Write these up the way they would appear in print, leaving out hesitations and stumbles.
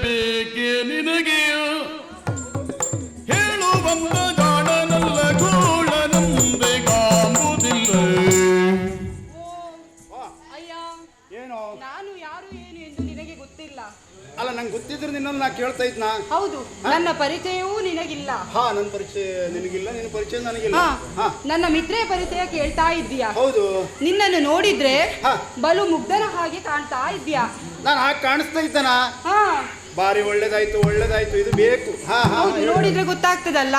ಬೇಕೆ ನಿನಗೆ ಹೇಳುವಂತ ಜಾಣನಲ್ಲ ಗೋಳನಂಬೆಗಾಂಬುದಿಲ್ಲ. ಅಯ್ಯ, ಏನೋ ನಾನು ಯಾರು ಏನು ಎಂದು ನಿನಗೆ ಗೊತ್ತಿಲ್ಲ. ಅಲ್ಲ, ನಂಗೆ ಗೊತ್ತಿದ್ರೆ ನಿನ್ನನ್ನು ನಾ ಕೇಳ್ತಾ ಇದ್ನಾ? ಹೌದು, ನನ್ನ ಪರಿಚಯವೂ ನಿನಗಿಲ್ಲ. ನನ್ನ ಪರಿಚಯ ನಿನಗಿಲ್ಲ, ನಿನ್ನ ಪರಿಚಯ ನನಗಿಲ್ಲ. ನನ್ನ ಮಿತ್ರೆಯ ಪರಿಚಯ ಕೇಳ್ತಾ ಇದ್ದೀಯಾ? ಹೌದು. ನಿನ್ನನ್ನು ನೋಡಿದ್ರೆ ಬಲು ಮುಗ್ಧನ ಹಾಗೆ ಕಾಣ್ತಾ ಇದ್ದೀಯಾ. ನಾನು ಹಾಗೆ ಕಾಣಿಸ್ತಾ ಇದ್ದಾನ? ಬಾರಿ ಒಳ್ಳೇದಾಯ್ತು ಒಳ್ಳೇದಾಯ್ತು, ಇದು ಬೇಕು. ಹೌದು, ನೋಡಿದ್ರೆ ಗೊತ್ತಾಗ್ತದಲ್ಲ.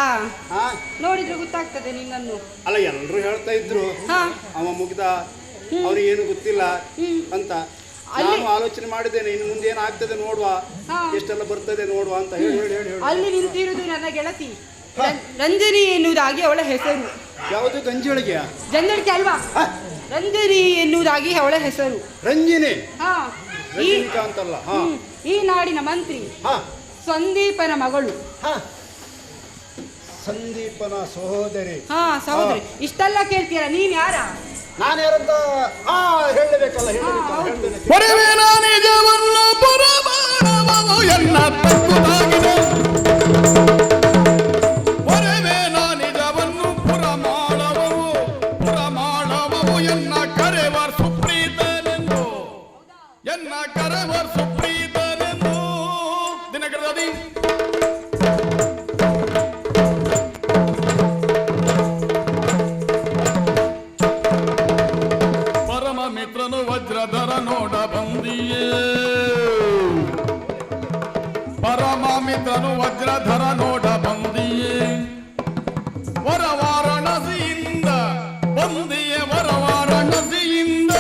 ನೋಡಿದ್ರೆ ಗೊತ್ತಾಗ್ತದೆ ನಿನ್ನನ್ನು. ಅಲ್ಲ, ಎಲ್ರು ಹೇಳ್ತಾ ಇದ್ರು ಅವ ಮುಗ್ಧ, ಅವ್ರಿಗೆ ಏನು ಗೊತ್ತಿಲ್ಲ ಅಂತ. ನಾನು ಆಲೋಚನೆ ಮಾಡಿದ್ದೇನೆ, ಇನ್ನು ಮುಂದೆ ಏನಾಗ್ತದೆ ನೋಡುವ, ಎಷ್ಟೆಲ್ಲ ಬರ್ತದೆ ನೋಡುವ ಅಂತ ಹೇಳಿ ಹೇಳಿ ಹೇಳಿ. ಅಲ್ಲಿ ನಿಂತಿರುವುದು ನನ್ನ ಗೆಳತಿ ರಂಜನಿ ಎನ್ನುವುದಾಗಿ ಅವಳ ಹೆಸರು. ಯಾವುದು? ಗಂಜಿಯೊಳಗೆ? ಜಂಜಳಿಕೆ ಅಲ್ವಾ? ರಂಜನಿ ಎನ್ನುವುದಾಗಿ ಅವಳ ಹೆಸರು. ರಂಜಿನಿ ಅಂತಲ್ಲ. ಈ ನಾಡಿನ ಮಂತ್ರಿ ಸಂದೀಪನ ಮಗಳು. ಸಂದೀಪನ ಸಹೋದರಿ. ಸಹೋದರಿ. ಇಷ್ಟೆಲ್ಲ ಕೇಳ್ತೀರಾ? ನೀನ್ ಯಾರ? ನಾನು ಯಾರಂತ ಹೇಳಬೇಕಲ್ಲ, ವಜ್ರಧರ ನೋಡ ಬಂದಿಯೇ, ಪರಮ ಮಿತ್ರನು ವಜ್ರಧರ ನೋಡ ಬಂದಿಯೇ, ವರವಾರಣಸಿಯಿಂದ ಬಂದಿಯೇ, ವರವಾರಣಸಿಯಿಂದ.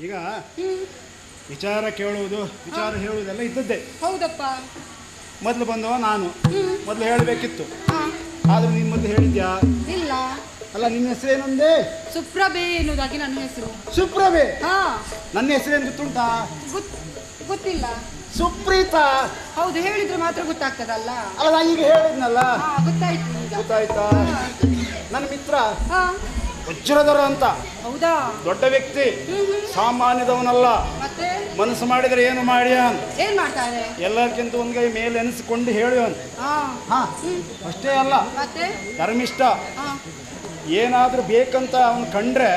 ಈಗ ವಿಚಾರ ಕೇಳುವುದು, ವಿಚಾರ ಹೇಳುವುದೆಲ್ಲ ಇದ್ದದ್ದೇ. ಹೌದಪ್ಪ. ಮೊದಲು ಬಂದವ ನಾನು, ಮೊದಲು ಹೇಳಬೇಕಿತ್ತು. ಆದ್ರೆ ನೀನು ಮೊದಲು ಹೇಳಿದ್ಯಾ? ಇಲ್ಲ. ಅಲ್ಲ, ನಿನ್ನ ಹೆಸರೇನಂದೆ? ಸುಪ್ರಭೆ ಎನ್ನುವುದಾಗಿ ನನ್ನ ಹೆಸರು. ಸುಪ್ರಭೆ? ನನ್ನ ಹೆಸರೇನು ಗೊತ್ತುಂಟಾ? ಗೊತ್ತಿಲ್ಲ. ಸುಪ್ರೀತಾ? ಹೌದು, ಹೇಳಿದ್ರೆ ಮಾತ್ರ ಗೊತ್ತಾಗ್ತದಲ್ಲ. ಅಲ್ಲ, ನಾನು ಈಗ ಹೇಳಿದ್ನಲ್ಲ. ಗೊತ್ತಾಯ್ತು. ಗೊತ್ತಾಯ್ತಾ? ನನ್ನ ಮಿತ್ರ ವಜ್ರಧರ ಅಂತ. ಹೌದಾ? ದೊಡ್ಡ ವ್ಯಕ್ತಿ, ಸಾಮಾನ್ಯದವನಲ್ಲ. ಮತ್ತೆ ಮನಸ್ಸು ಮಾಡಿದ್ರೆ ಏನು ಮಾಡ್ಯಾನ್? ಏನ್ ಮಾಡ್ತಾರೆ? ಎಲ್ಲರಿಗಿಂತ ಒಂದ್ಗೈ ಮೇಲೆ ಎನಿಸಿಕೊಂಡು ಹೇಳುವನ್. ಅಷ್ಟೇ ಅಲ್ಲ, ಮತ್ತೆ ಧರ್ಮಿಷ್ಠ. ಏನಾದ್ರೂ ಬೇಕಂತ ಅವನು ಕಂಡ್ರೆ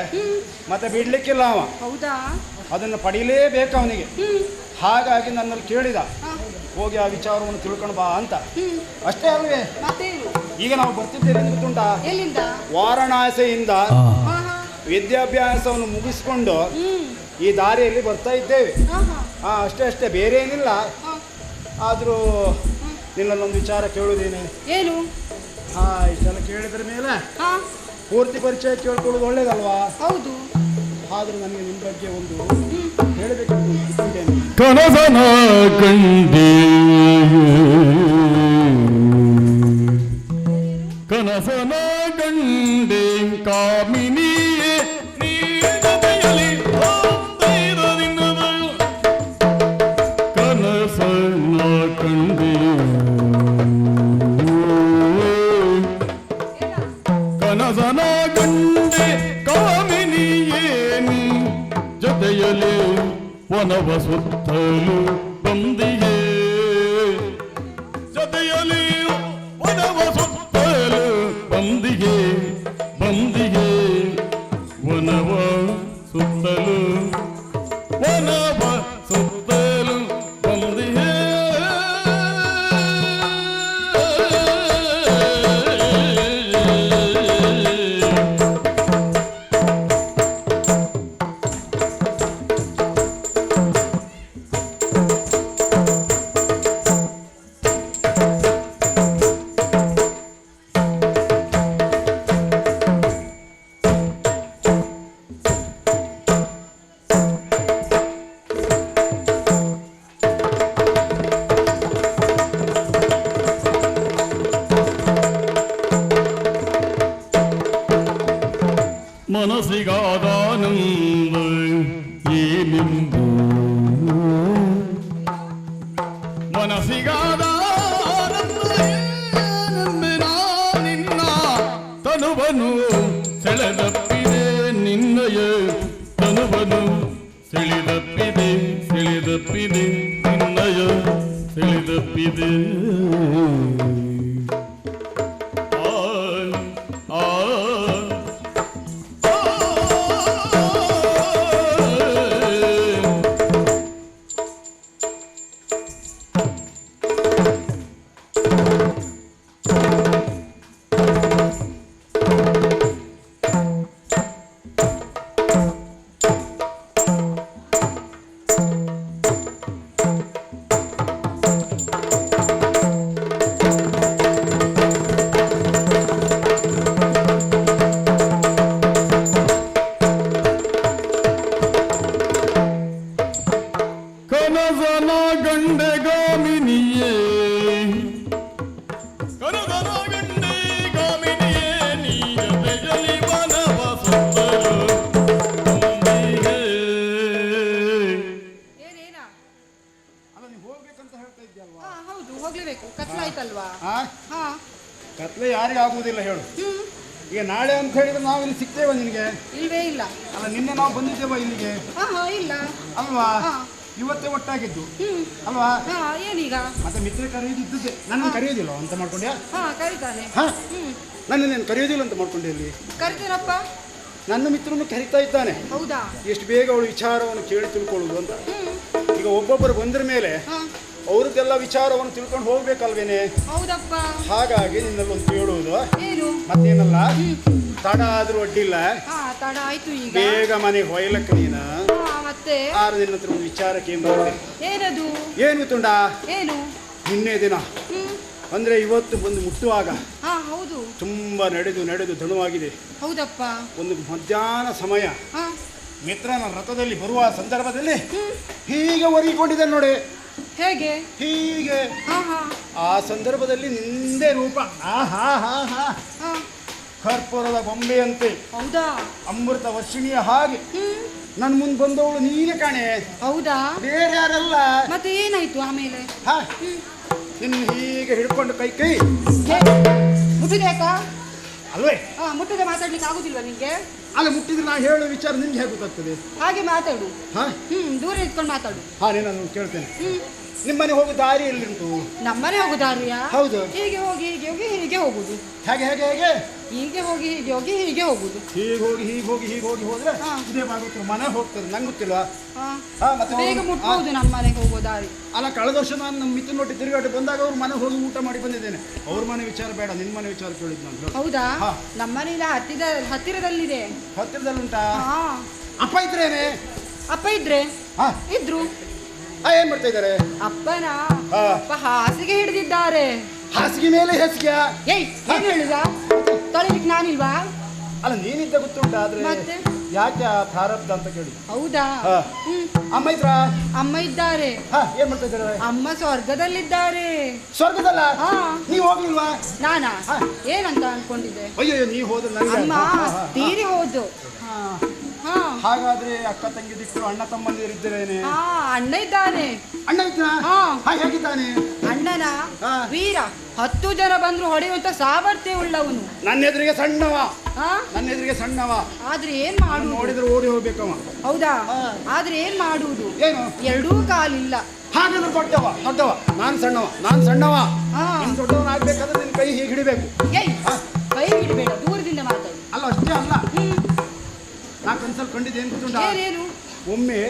ಮತ್ತೆ ಬಿಡ್ಲಿಕ್ಕಿಲ್ಲ ಅವ. ಹೌದಾ? ಅದನ್ನು ಪಡೀಲೇಬೇಕು ಅವನಿಗೆ. ಹಾಗಾಗಿ ನನ್ನಲ್ಲಿ ಕೇಳಿದ, ಹೋಗಿ ಆ ವಿಚಾರವನ್ನು ತಿಳ್ಕೊಂಡು ಬಾ ಅಂತ. ಅಷ್ಟೇ ಅಲ್ವೇ? ಈಗ ನಾವು ಬರ್ತಿದ್ದೇವೆ ಗೊತ್ತುಂಟಾ? ಎಲ್ಲಿಂದ? ವಾರಣಾಸಿಯಿಂದ ವಿದ್ಯಾಭ್ಯಾಸವನ್ನು ಮುಗಿಸ್ಕೊಂಡು ಈ ದಾರಿಯಲ್ಲಿ ಬರ್ತಾ ಇದ್ದೇವೆ. ಅಷ್ಟೇ ಅಷ್ಟೇ, ಬೇರೆ ಏನಿಲ್ಲ. ಆದರೂ ನಿನ್ನಲ್ಲೊಂದು ವಿಚಾರ ಕೇಳುವುದೇನೆ? ಏನು? ಇಷ್ಟೆಲ್ಲ ಕೇಳಿದ್ರ ಮೇಲೆ ಪೂರ್ತಿ ಪರಿಚಯ ಕೇಳ್ಕೊಳ್ಳೋದು ಒಳ್ಳೇದಲ್ವಾ? ಹೌದು. ಆದರೂ ನನಗೆ ನಿಮ್ಮ ಬಗ್ಗೆ ಒಂದು ಹೇಳಬೇಕಂತಿದ್ದೇನೆ. ಕನಸನ ಕಂಡಿ, ಕನಸನ ಕಂಡಿ ಕಾಮಿನಿಯೇ, ನೀ ಜೊತೆಯಲ್ಲಿ ಕನಸನ ಕಂಡೆ ಕನಸನ ಕಂಡೆ ಕಾಮಿನಿಯೇನಿ ಜೊತೆಯಲಿ ವನವ ಸುತ್ತಲು ಬಂದಿಯೇ ಜೊತೆಯಲಿ ವನವ ಸುತ್ತಲು ಬಂದಿಯೇ ಬಂದಿಯೇ ವನವ ಸುತ್ತಲು ವನವ ಸುತ್ತಲು ಬಂದಿಯೇ ಮನಸ್ಸಿಗಾದಾನಂದ ಏನೆಂದು ಮನಸ್ಸಿಗಾದಾನಂದ ಏನೆಂದು ನಿನ್ನ ತನುವನು ಸೆಳೆದಪ್ಪಿದೆ ನಿನ್ನಯ ತನುವನು ಸೆಳೆದಪ್ಪಿದೆ ಸೆಳೆದಪ್ಪಿದೆ ನಿನ್ನಯ ಸೆಳೆದಪ್ಪಿದೆ ಕನಸನ ಗಂಡೆ ಗಾಮಿನಿಯೇ ಕನಸನ ಗಂಡೆ ಗಾಮಿನಿಯೇ ನೀ ಜೊತೆಯಲ್ಲಿ ವನವ ಸುತ್ತಲು ಬಂದಿಯೇ. ಏನೇನಾ ಅಲ್ಲ ನೀವು ಹೋಗ್ಬೇಕಂತ ಹೇಳ್ತಾ ಇದ್ಯಲ್ವಾ? ಹಾ ಹೌದು ಹೋಗ್ಲೇಬೇಕು ಕತ್ಲಾಯ್ತಲ್ವಾ. ಆ ಹಾ ಕತ್ಲೆ ಯಾರಿಗೂ ಆಗುವುದಿಲ್ಲ ಹೇಳು. ಹ್ಮ್ ಈಗ ನಾಳೆ ಅಂತ ಹೇಳಿದ್ರೆ ನಾವು ಇಲ್ಲಿ ಸಿಗ್ತೇವ ನಿನಗೆ? ಇಲ್ವೇ ಇಲ್ಲ. ಅಲ್ಲ ನಿನ್ನೆ ನಾವು ಬಂದಿದ್ದೇವ ಇಲ್ಲಿಗೆ ಹಾ ಹಾ ಇಲ್ಲ. ಅಲ್ವಾ? ಹಾ ಇವತ್ತೇ ಒಟ್ಟಾಗಿದ್ದು ಹ್ಮ್ ಅಲ್ವಾ? ಹಾ ಏನೀಗ? ಮತ್ತೆ ಮಿತ್ರ ಕರೆಯೋದಿದ್ದೆ ನನ್ನ ಕರೆಯೋದಿಲ್ಲ ಅಂತ ಮಾಡ್ಕೊಂಡ್ಯಾ? ಹಾ ಕರೀತಾನೆ. ಹಾ ಹ್ಮ್ ನನ್ನನ್ನೇನು ಕರೆಯೋದಿಲ್ಲ ಅಂತ ಮಾಡ್ಕೊಂಡೆ ಇಲ್ಲಿ? ಕರಿತೀರಪ್ಪ. ನನ್ನ ಮಿತ್ರನು ಕರಿತಾ ಇದ್ದಾನೆ. ಹೌದಾ? ಎಷ್ಟು ಬೇಗ ಅವಳು ವಿಚಾರವನ್ನು ಕೇಳಿ ತಿಳ್ಕೊಳ್ಳುವುದು ಅಂತ. ಹ್ಮ್ ಈಗ ಒಬ್ಬೊಬ್ಬರು ಬಂದ್ರ ಮೇಲೆ ಹಾ ಅವ್ರದ್ದೆಲ್ಲ ವಿಚಾರವನ್ನು ತಿಳ್ಕೊಂಡು ಹೋಗ್ಬೇಕಲ್ವೇನೆ? ಹೌದಪ್ಪ. ಹಾಗಾಗಿ ನಿನ್ನಲ್ಲೊಂದು ಕೇಳುವುದು ಏನು? ಮತ್ತೇನಲ್ಲ, ತಡ ಆದ್ರೂ ಅಡ್ಡಿಲ್ಲ, ಹಾ ತಡ ಆಯ್ತು ಈಗ. ಬೇಗ ಮನೆಗೆ ಹೊಯ್ಲಕ್ಕ ನೀನು. ಹಾ ಮತ್ತೆ ಆರು ನಿನ್ನ ಹತ್ರ ಒಂದು ವಿಚಾರಕ್ಕೆ ಏನ್ ಬರ್ತದೆ? ಏನದು? ಏನು ಗೊತ್ತುಂಟಾ? ಏನು? ನಿನ್ನೆ ದಿನ ಹ್ಮ್ ಅಂದ್ರೆ ಇವತ್ತು ಬಂದು ಮುಟ್ಟುವಾಗ ಹಾ ಹೌದು. ತುಂಬಾ ನಡೆದು ನಡೆದು ದಣುವಾಗಿದೆ. ಹೌದಪ್ಪ. ಒಂದು ಮಧ್ಯಾಹ್ನ ಸಮಯ ಹಾ ಮಿತ್ರನ ರಥದಲ್ಲಿ ಬರುವ ಸಂದರ್ಭದಲ್ಲಿ ಹ್ಮ್ ಹೀಗೆ ಒರಗಿಕೊಂಡಿದ್ದೆ ನೋಡಿ, ಹೇಗೆ? ಹೀಗೆ. ಹಾ ಹಾ ಆ ಸಂದರ್ಭದಲ್ಲಿ ನಿಂದೆ ರೂಪ ಆಹಾ ಹಾ ಹಾ ಹಾ ಕರ್ಪೂರದ ಗೊಂಬೆಯಂತೆ ಹೌದಾ? ಅಮೃತ ವರ್ಷಿಣಿಯ ಹಾಗೆ ಹ್ಮ್ ನನ್ನ ಮುಂದೆ ಬಂದವಳು ನೀನೆ ಕಾಣೆ, ಹೌದಾ? ಬೇರೆ ಯಾರಲ್ಲ. ಮತ್ತೆ ಏನಾಯ್ತು ಆಮೇಲೆ? ಹಾ ಹ್ಮ್ ನಿನ್ನ ಹೀಗೆ ಹಿಡ್ಕೊಂಡು ಕೈ ಕೈ ಹೇ, ಮುಟ್ಟಿದ್ಯಾಕಾ? ಅಲ್ವೇ? ಹಾ ಮುಟ್ಟದೆ ಮಾತಾಡ್ಲಿಕ್ಕೆ ಆಗುದಿಲ್ವಾ ನಿಂಗೆ? ಅಲ್ಲ ಮುಟ್ಟಿದ್ರೆ ನಾ ಹೇಳೋ ವಿಚಾರ ನಿಮ್ಗೆ ಹೇಗೆ ಗೊತ್ತಾಗ್ತದೆ? ಹಾಗೆ ಮಾತಾಡು. ಹಾ ದೂರ ಇಟ್ಕೊಂಡು ಮಾತಾಡು. ಹಾ ನಾನು ಕೇಳ್ತೇನೆ. ಹ್ಮ್ ನಿಮ್ಮನೆ ಹೋಗೋ ದಾರಿ ಎಲ್ಲಿಂಟು? ನಮ್ಮನೆ ಹೋಗುದಾರಿಯಾ? ಹೌದು. ಹೀಗೆ ಹೋಗಿ ಹೀಗೆ ಹೋಗಿ ಹೀಗೆ ಹೋಗುದು. ಹೇಗೆ ಹೇಗೆ ಹೇಗೆ ಹೀಗೆ ಹೋಗಿ ಹೀಗೆ ಹೋಗಿ ಹೀಗೆ ಹೋಗುದು. ಹೀಗೆ ಹೋಗಿ ಹೀಗೆ ಹೋಗಿ ಹೀಗೆ ಹೋಗಿ ಹೋದ್ರೆ ಹಾ. ಇದೇ ಬಾಗುತ್ತೆ ಮನೆ ಹೋಗ್ತದೆ. ನಂಗೆ ಗೊತ್ತಿಲ್ವಾ? ಹಾ ಹಾ ಮತ್ತೆ ಬೇಗ ಅವ್ರು- ಮುಟ್ಬಹುದು ನಮ್ಮ ಮನೆಗೆ ಹೋಗೋ ದಾರಿ. ಅಲ್ಲ ಕಳೆದ ವರ್ಷ ನಾನು ನಮ್ಮ ಮಿತ್ರನೊಟ್ಟಿ ತಿರುಗಾಟ ಬಂದಾಗ ಅವ್ರ ಮನೆ ಹೋಗಿ ಊಟ ಮಾಡಿ ಬಂದಿದ್ದೇನೆ. ಅವ್ರ ಮನೆ ವಿಚಾರ ಬೇಡ, ನಿನ್ನ ಮನೆ ವಿಚಾರ ಕೇಳಿದ್ ನಾನು ಹೇಳು. ಹೌದಾ? ಹಾ. ನಮ್ಮ ಮನೆಯಿಂದ ಹತ್ತಿರದಲ್ಲಿದೆ. ಹತ್ತಿರದಲ್ಲುಂಟಾ? ಹಾ ಅಪ್ಪ ಇದ್ರೇನೆ? ಅಪ್ಪ ಇದ್ರೆ ಹಾ ಇದ್ರು. ಏನ್ ಮಾಡ್ತಾ ಇದ್ದಾರೆ? ಅಪ್ಪನ ಹಾ. ಅಪ್ಪ ಹಾಸಿಗೆ ಹಿಡಿದಿದ್ದಾರೆ. ಹಾಸಿಗೆ ಮೇಲೆ ಹಾಸಿಗೆ? ಏಯ್ ಏನ್ ಹೇಳಿದ? ತೊಳಿಲಿಕ್ಕೆ ನಾನಿಲ್ವಾ? ಅಲ್ಲ ನೀನಿದ್ದ ಗೊತ್ತುಂಟಾ, ಆದ್ರೆ ಮತ್ತೆ? ಯಾಕೆ ಆ ಪ್ರಾರಬ್ಧ ಅಂತ ಕೇಳಿ. ಹೌದಾ? ಹಾ. ಹ್ಮ್ ಅಮ್ಮ ಇದ್ರ? ಅಮ್ಮ ಇದ್ದಾರೆ. ಹಾ ಏನ್ ಮಾಡ್ತಾ ಇದ್ದಾರೆ? ಅಮ್ಮ ಸ್ವರ್ಗದಲ್ಲಿದ್ದಾರೆ. ಸ್ವರ್ಗದಲ್ಲ? ಹಾ. ನೀವ್ ಹೋಗ್ಲಿಲ್ವಾ? ನಾನಾ? ಹಾ. ಏನಂತ ಅನ್ಕೊಂಡಿದ್ದೆ? ಅಯ್ಯೋ ನೀವ್ ಹೋದ್ರೆ ನಂಗೆ ಅಮ್ಮ ಹಾ, ಹಾ, ಹಾ. ತೀರಿ ಹೋದು. ಹಾ. ಹಾ. ಹಾಗಾದ್ರೆ ಅಕ್ಕ ತಂಗಿ ದಿಕ್ಕರು ಅಣ್ಣ ತಮ್ಮಂದಿರಿದ್ದೇನೆ. ಹಾ, ಅಣ್ಣ ಇದ್ದಾನೆ. ಅಣ್ಣ ಇದ್ದ ಹಾ. ಹೇಗಿದ್ದಾನೆ? ಅಣ್ಣನ ಹಾ. ವೀರ, 10 ಜನ ಬಂದ್ರು ಹೊಡೆಯುವಂತ ಸಾಮರ್ಥ್ಯ ಉಳ್ಳವನು. ನನ್ನ ಎದುರಿಗೆ ಸಣ್ಣವ, ಹಾ, ನನ್ನ ಎದುರಿಗೆ ಸಣ್ಣವ. ಆದ್ರೆ ಏನ್ ಮಾಡುದು? ನೋಡಿದ್ರೆ ಓಡಿ ಹೋಗ್ಬೇಕವ. ಹೌದಾ? ಹಾ. ಆದ್ರೆ ಏನ್ ಮಾಡುವುದು? ಏನು? ಎರಡೂ ಕಾಲಿಲ್ಲ. ಹಾಗಾದ್ರೆ ದೊಡ್ಡವ ದೊಡ್ಡವ, ನಾನು ಸಣ್ಣವ, ನಾನು ಸಣ್ಣವ. ಹಾ. ನೀನು ದೊಡ್ಡವನಾಗ್ಬೇಕಾದ್ರೆ ನಿನ್ನ ಕೈ ಹೀಗೆ ಹಿಡಿಬೇಕು. ಏಯ್, ಕೈ ಹಿಡಬೇಡ, ದೂರದಿಂದ ಮಾತಾಡು. ಅಲ್ಲ ಅಷ್ಟೇ ಅಲ್ಲ, ನಾ ಕನ್ಸಲ್ಲಿ ಕಂಡಿದ್ದೆ ಏನು ಗೊತ್ತುಂಟಾ? ಏನೇನು? ಒಮ್ಮೆ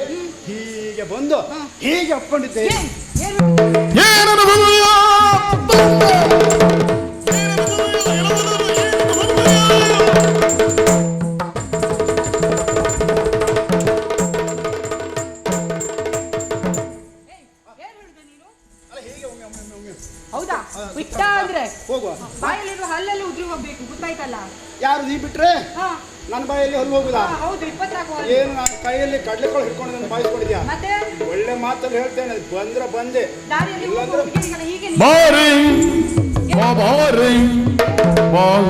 ಹೀಗೆ ಬಂದು ಹೀಗೆ ಅಪ್ಕೊಂಡಿದ್ದೆ. ಏನ್? ಏನು? ಏನನ್ನು ಬಲ್ಲುವ? ಅಲ್ಲ ಹೀಗೆ ಒಮ್ಮೆ ಒಮ್ಮೆ ಒಮ್ಮೆ ಒಮ್ಮೆ. ಹೌದಾ? ಬಿಟ್ಟ ಅಂದ್ರೆ ಹೋಗುವ. ಬಾಯಲ್ಲಿರುವ ಹಲ್ಲೆಲ್ಲ ಉದುರಿ ಹೋಗ್ಬೇಕು, ಗೊತ್ತಾಯ್ತಲ್ಲ? ಯಾರು ನೀ ಬಿಟ್ರೆ ಹಾ. ನನ್ನ ಬಾಯಲ್ಲಿ ಹಲ್ಲು ಹೋಗುದಾ? ಹಾ, ಹೌದು, 24 ಏನು ನಾನು ಕೈಯಲ್ಲಿ ಕಡ್ಲೆಕಾಳು ಹಿಡ್ಕೊಂಡು ನನ್ನ ಬಾಯಿಸ್ಕೊಂಡಿದ್ಯಾ? ಮತ್ತೆ ಒಳ್ಳೆ ಮಾತಲ್ಲಿ ಹೇಳ್ತೇನೆ, ಬಂದ್ರೆ ಬಂದೆ. ದಾರಿಯಲ್ಲಿ ಇಲ್ಲಾಂದ್ರೆ ಹುಡುಗಿಯರಿಗೆಲ್ಲ ಹೀಗೆ ಬಾರಿ ಬಾರಿ ಬಾರಿ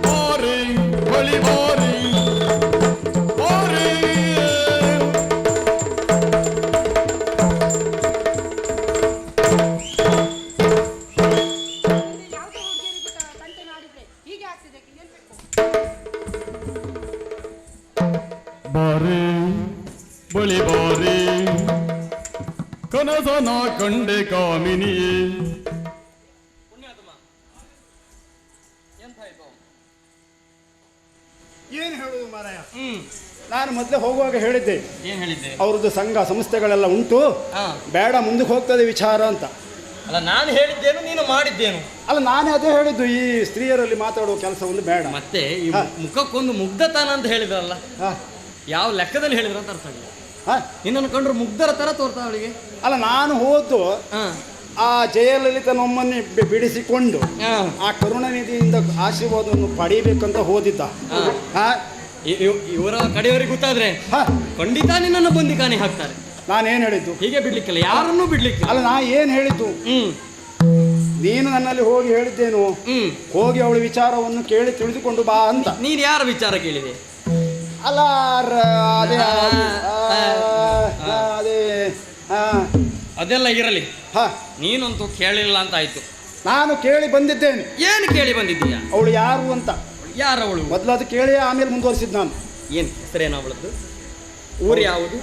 ಬಳಿ ಬಾರಿ ಬಾರಿ. ಯಾವುದೇ ಹುಡುಗಿಯರಿಗೂ ತಂಟೆ ಮಾಡಿದ್ರೆ ಹೀಗೆ ಆಗ್ತದೆ, ನೆನ್ಪಿಟ್ಕೊ. ಬಾರಿ ಬಳಿ ಬಾರಿ ಕನಸನ ಕಂಡೆ ಕಾಮಿನಿಯೇ. ಏನು ಹೇಳುದು ಮಾರಾಯ? ನಾನು ಮೊದಲೇ ಹೋಗುವಾಗ ಹೇಳಿದ್ದೆ, ಏನ್ ಹೇಳಿದ್ದೆ? ಅವ್ರದ್ದು ಸಂಘ ಸಂಸ್ಥೆಗಳೆಲ್ಲ ಉಂಟು, ಹಾ. ಬೇಡ ಮುಂದಕ್ಕೆ ಹೋಗ್ತದೆ ವಿಚಾರ ಅಂತ. ಅಲ್ಲ, ನಾನು ಹೇಳಿದ್ದೇನು, ನೀನು ಮಾಡಿದ್ದೇನು? ಅಲ್ಲ ನಾನೇ ಅದೇ ಹೇಳಿದ್ದು, ಈ ಸ್ತ್ರೀಯರಲ್ಲಿ ಮಾತಾಡುವ ಕೆಲಸ ಒಂದು ಬೇಡ. ಮತ್ತೆ ಈ ಹಾ. ಮುಖಕ್ಕೊಂದು ಮುಗ್ಧತನ ಅಂತ ಹೇಳಿದ್ರಲ್ಲ, ಹಾ. ಯಾವ ಲೆಕ್ಕದಲ್ಲಿ ಹೇಳಿದ್ರ ಅಂತ ಅರ್ಥ ಆಗಿಲ್ಲ. ಹಾ? ನಿನ್ನನ್ನು ಕಂಡ್ರು ಮುಗ್ಧರ ತರ ತೋರ್ತಾ ಅವಳಿಗೆ. ಅಲ್ಲ ನಾನು ಹೋದ್ದು ಹಾ. ಆ ಜಯಲಲಿತನೊಮ್ಮನ್ನೇ ಬಿಡಿಸಿಕೊಂಡು ಹಾ. ಆ ಕರುಣಾನಿಧಿಯಿಂದ ಆಶೀರ್ವಾದವನ್ನು ಪಡೀಬೇಕಂತ ಹೋದಿದ್ದ. ಹಾ. ಹಾ? ಇವರ ಕಡೆಯವರಿಗೆ ಗೊತ್ತಾದ್ರೆ ಹಾ. ಖಂಡಿತ ನಿನ್ನನ್ನು ಬಂದಿಖಾನೆ ಹಾಕ್ತಾರೆ. ನಾನೇನು ಹೇಳಿದ್ದು? ಹೀಗೆ ಬಿಡ್ಲಿಕ್ಕಿಲ್ಲ, ಯಾರನ್ನೂ ಬಿಡ್ಲಿಕ್ಕಿಲ್ಲ. ಅಲ್ಲ ನಾ ಏನು ಹೇಳಿದ್ದು? ನೀನು ನನ್ನಲ್ಲಿ ಹೋಗಿ ಹೇಳಿದ್ದೇನು, ಹೋಗಿ ಅವಳ ವಿಚಾರವನ್ನು ಕೇಳಿ ತಿಳಿದುಕೊಂಡು ಬಾ ಅಂತ. ನೀನು ಯಾರ ವಿಚಾರ ಕೇಳಿದೆ? ಅಲ್ಲ ಅದೇ ಅದೇ ಅದೆಲ್ಲ ಇರಲಿ, ಹಾ, ನೀನಂತೂ ಕೇಳಿಲ್ಲ ಅಂತ ಆಯ್ತು. ನಾನು ಕೇಳಿ ಬಂದಿದ್ದೇನೆ. ಏನು ಕೇಳಿ ಬಂದಿದ್ದೀಯಾ? ಅವಳು ಯಾರು ಅಂತ. ಯಾರವಳು? ಮೊದಲು ಅದು ಕೇಳಿ ಆಮೇಲೆ ಮುಂದುವರಿಸಿದ್ದು ನಾನು. ಏನು ಹೆಸರೇನು ಅವಳದ್ದು? ಊರು ಯಾವುದು?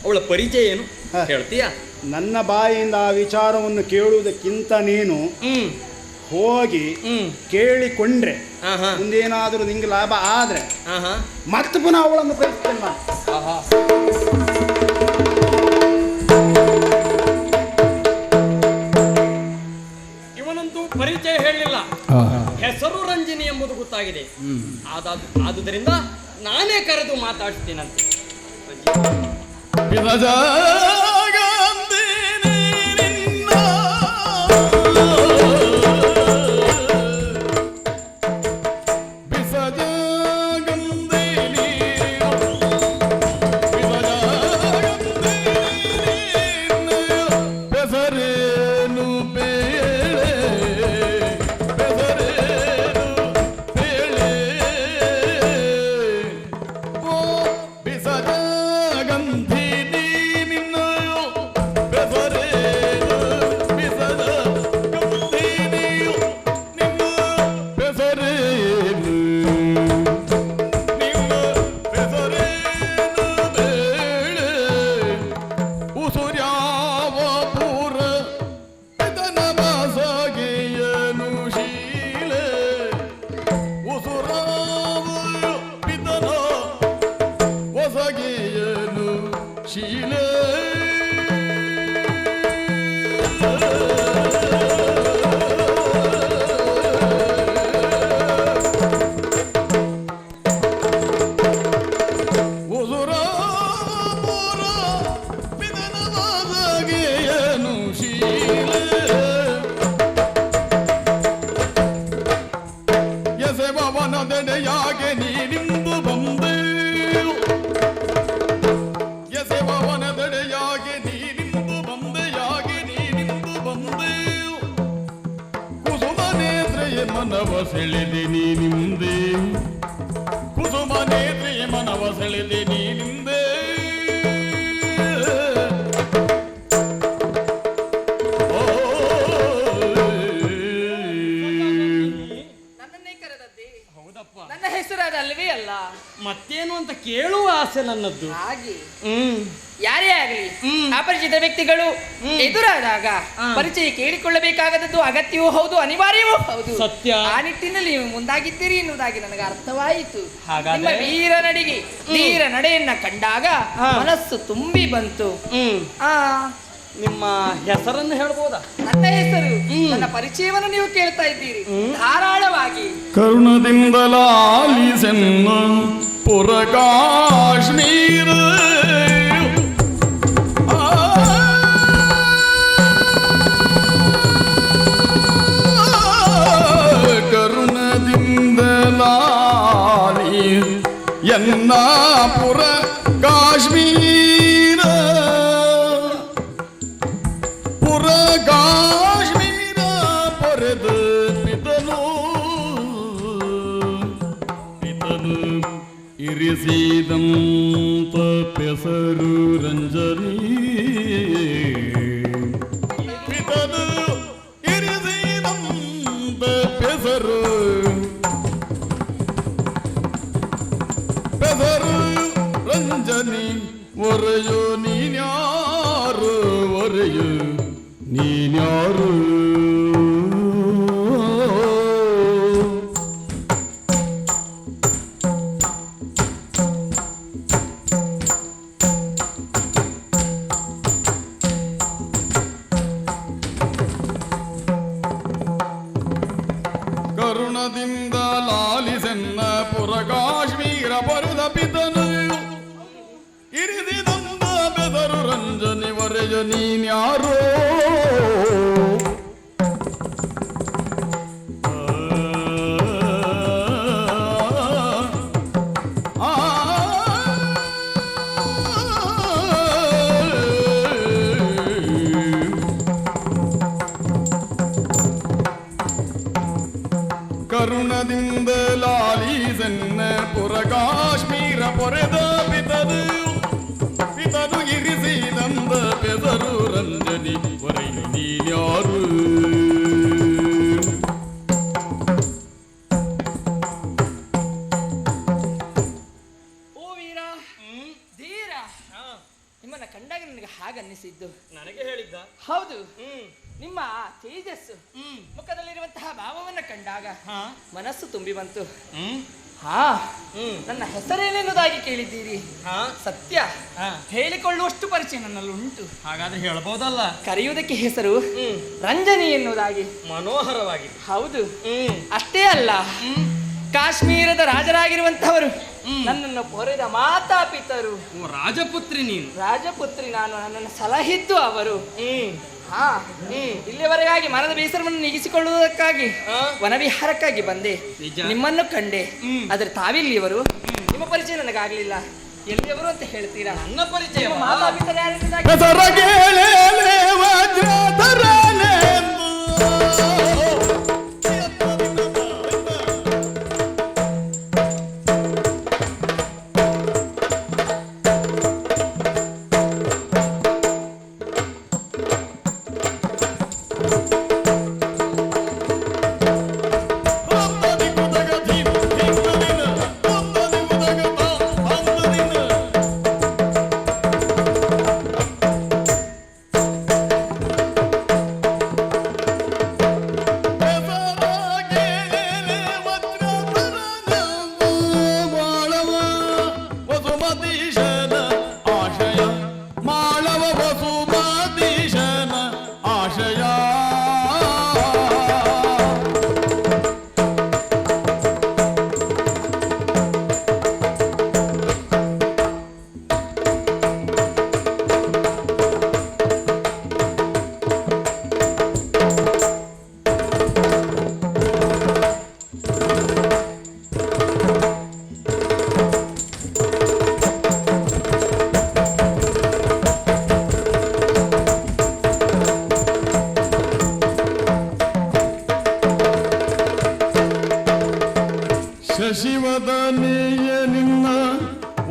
ಅವಳ ಪರಿಚಯ ಏನು ಹೇಳ್ತೀಯಾ? ನನ್ನ ಬಾಯಿಯಿಂದ ಆ ವಿಚಾರವನ್ನು ಕೇಳುವುದಕ್ಕಿಂತ ನೀನು ಹೋಗಿ ಕೇಳಿಕೊಂಡ್ರೆ ಮುಂದೇನಾದರೂ ನಿಂಗೆ ಲಾಭ ಆದ್ರೆ ಮತ್ತೆ ಪುನಃ ಅವಳನ್ನು ಪ್ರಯತ್ನ ನಾನು. ಇವನಂತೂ ಪರಿಚಯ ಹೇಳಲಿಲ್ಲ, ಹೆಸರು ರಂಜಿನಿ ಎಂಬುದು ಗೊತ್ತಾಗಿದೆ. ಆದುದರಿಂದ ನಾನೇ ಕರೆದು ಮಾತಾಡ್ತೀನಂತೆ. ಹೊಸಗೆ ಸೆಳೆದೆ ನೀನಿಂದೆ ನನ್ನನ್ನೇ ಕರೆದದ್ದೇ. ಹೌದಪ್ಪ, ನನ್ನ ಹೆಸರಾದಲ್ವೇ ಅಲ್ಲ. ಮತ್ತೇನು ಅಂತ ಕೇಳುವ ಆಸೆ ನನ್ನದ್ದು. ಹಾಗೆ ಯಾರೇ ಆಗಲಿ ಅಪರಿಚಿತ ವ್ಯಕ್ತಿಗಳು ಎದುರಾದಾಗ ಪರಿಚಯ ಕೇಳಿಕೊಳ್ಳಬೇಕಾಗದದ್ದು ಅಗತ್ಯವೂ ಹೌದು, ಅನಿವಾರ್ಯವೂ ಹೌದು. ಸತ್ಯ. ಆ ನಿಟ್ಟಿನಲ್ಲಿ ನೀವು ಮುಂದಾಗಿದ್ದೀರಿ ಎನ್ನುವುದಾಗಿ ನನಗೆ ಅರ್ಥವಾಯಿತು. ಹಾಗಾದ್ರೆ? ನಿಮ್ಮ ವೀರ ನಡಿಗೆ ಧೀರ ನಡೆಯನ್ನ ಕಂಡಾಗ ಮನಸ್ಸು ತುಂಬಿ ಬಂತು. ಆ ನಿಮ್ಮ ಹೆಸರನ್ನು ಹೇಳ್ಬೋದಾ? ನನ್ನ ಹೆಸರು, ನನ್ನ ಪರಿಚಯವನ್ನು ನೀವು ಕೇಳ್ತಾ ಇದ್ದೀರಿ ಧಾರಾಳವಾಗಿ. ಕರುಣದಿಂದಲಾಲಿಸೆನ್ನ ಪುರ ಕಾಶ್ಮೀರ ಕರುಣದಿಂದಲಾಲಿ ಎನ್ನ ಪುರ ಕಾಶ್ಮೀರ ಪುರ ಕಾಶ್ಮೀರ ಪೊರೆದ ಪಿತನು ಇರಿಸಿದಂತ ಪೆಸರು ರಂಜನಿ ಪಿತನು ಇರಿಸಿದಂತ ಪೆಸರು ರಂಜನಿ ಒರೆಯೋ ನೀನ್ಯಾರು ಒರೆಯೋ ನೀನ್ಯಾರು ಕರುಣದಿಂದ ಲಾಲಿಸೆನ್ನ ಪುರ ಕಾಶ್ಮೀರ ಬರುದ ಪಿತನು ಇರಿಸಿದಂದ ಬೆದರು ರಂಜನಿ ವರೆಯ ನೀನ್ಯಾರೋ ಕರುಣದಿಂದ ಲಾಲಿಸೆನ್ನ ಪುರ ಕಾಶ್ಮೀರ ಪೊರೆದ ಪಿತನು ಪಿತನು ಇರಿಸಿದಂದ ಬೆದರು ರಂಜನಿ ವರೆಯ ನೀನ್ಯಾರು ಓ ವೀರ ಧೀರ, ನಿಮ್ಮನ್ನ ಕಂಡಾಗ ನನಗೆ ಹಾಗನ್ನಿಸಿದ್ದು. ನನಗೆ ಹೇಳಿದ್ದ? ಹೌದು, ನಿಮ್ಮ ತೇಜಸ್ಸು ಮುಖದಲ್ಲಿರುವಂತಹ ಭಾವವನ್ನು ಕಂಡಾಗ ಮನಸ್ಸು ತುಂಬಿ ಬಂತು. ಹಾ, ನನ್ನ ಹೆಸರೇನೆನ್ನುವುದಾಗಿ ಕೇಳಿದ್ದೀರಿ. ಸತ್ಯ, ಹೇಳಿಕೊಳ್ಳುವಷ್ಟು ಪರಿಚಯ ನನ್ನಲ್ಲಿ ಉಂಟು. ಹಾಗಾದ್ರೆ ಹೇಳ್ಬೋದಲ್ಲ? ಕರೆಯುವುದಕ್ಕೆ ಹೆಸರು ರಂಜನಿ ಎನ್ನುವುದಾಗಿ. ಮನೋಹರವಾಗಿ. ಹೌದು, ಅಷ್ಟೇ ಅಲ್ಲ, ಕಾಶ್ಮೀರದ ರಾಜರಾಗಿರುವಂತಹವರು ನನ್ನನ್ನು ಪೊರೆದ ಮಾತಾಪಿತರು. ಓ, ರಾಜಪುತ್ರಿ ನೀನು? ರಾಜಪುತ್ರಿ ನಾನು, ನನ್ನನ್ನು ಸಲಹಿದ್ದು ಅವರು. ಹಾ, ಇಲ್ಲಿವರೆಗಾಗಿ ಮನದ ಬೇಸರವನ್ನು ನೀಗಿಸಿಕೊಳ್ಳುವುದಕ್ಕಾಗಿ ವನವಿಹಾರಕ್ಕಾಗಿ ಬಂದೆ. ನಿಮ್ಮನ್ನು ಕಂಡೆ, ಆದ್ರೆ ತಾವಿಲ್ಲಿಯವರು. ನಿಮ್ಮ ಪರಿಚಯ ನನಗಾಗ್ಲಿಲ್ಲ. ಎಲ್ಲಿಯವರು ಅಂತ ಹೇಳ್ತೀರಾ? ನನ್ನ ಪರಿಚಯ ಮಾತಾಪಿತರು ಯಾರೆಂಬುದಾಗಿ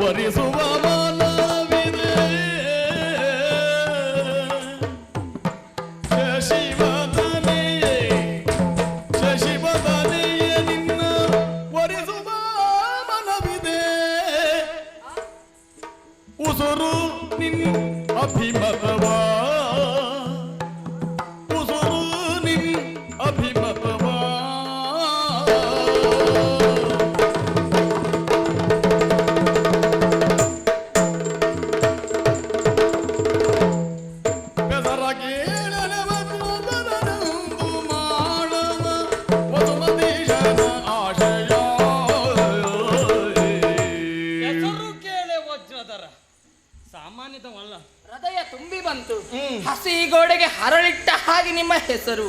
ವರಿಸುವ ಮನವಿದೆ ಶಶಿವದನೆಯೇ ನಿನ್ನ ವರಿಸುವ ಮನವಿದೆ ಉಸುರು ನಿನ್ ಅಭಿಮತವಾ ಉಸುರು ನಿನ್ ಅಭಿಮತವಾ ಹೆಸರು ಕೇಳೆ ವಜ್ರಧರ, ಸಾಮಾನ್ಯದವಲ್ಲ. ಹೃದಯ ತುಂಬಿ ಬಂತು. ಹಸಿ ಗೋಡೆಗೆ ಹರಳಿಟ್ಟ ಹಾಗೆ ನಿಮ್ಮ ಹೆಸರು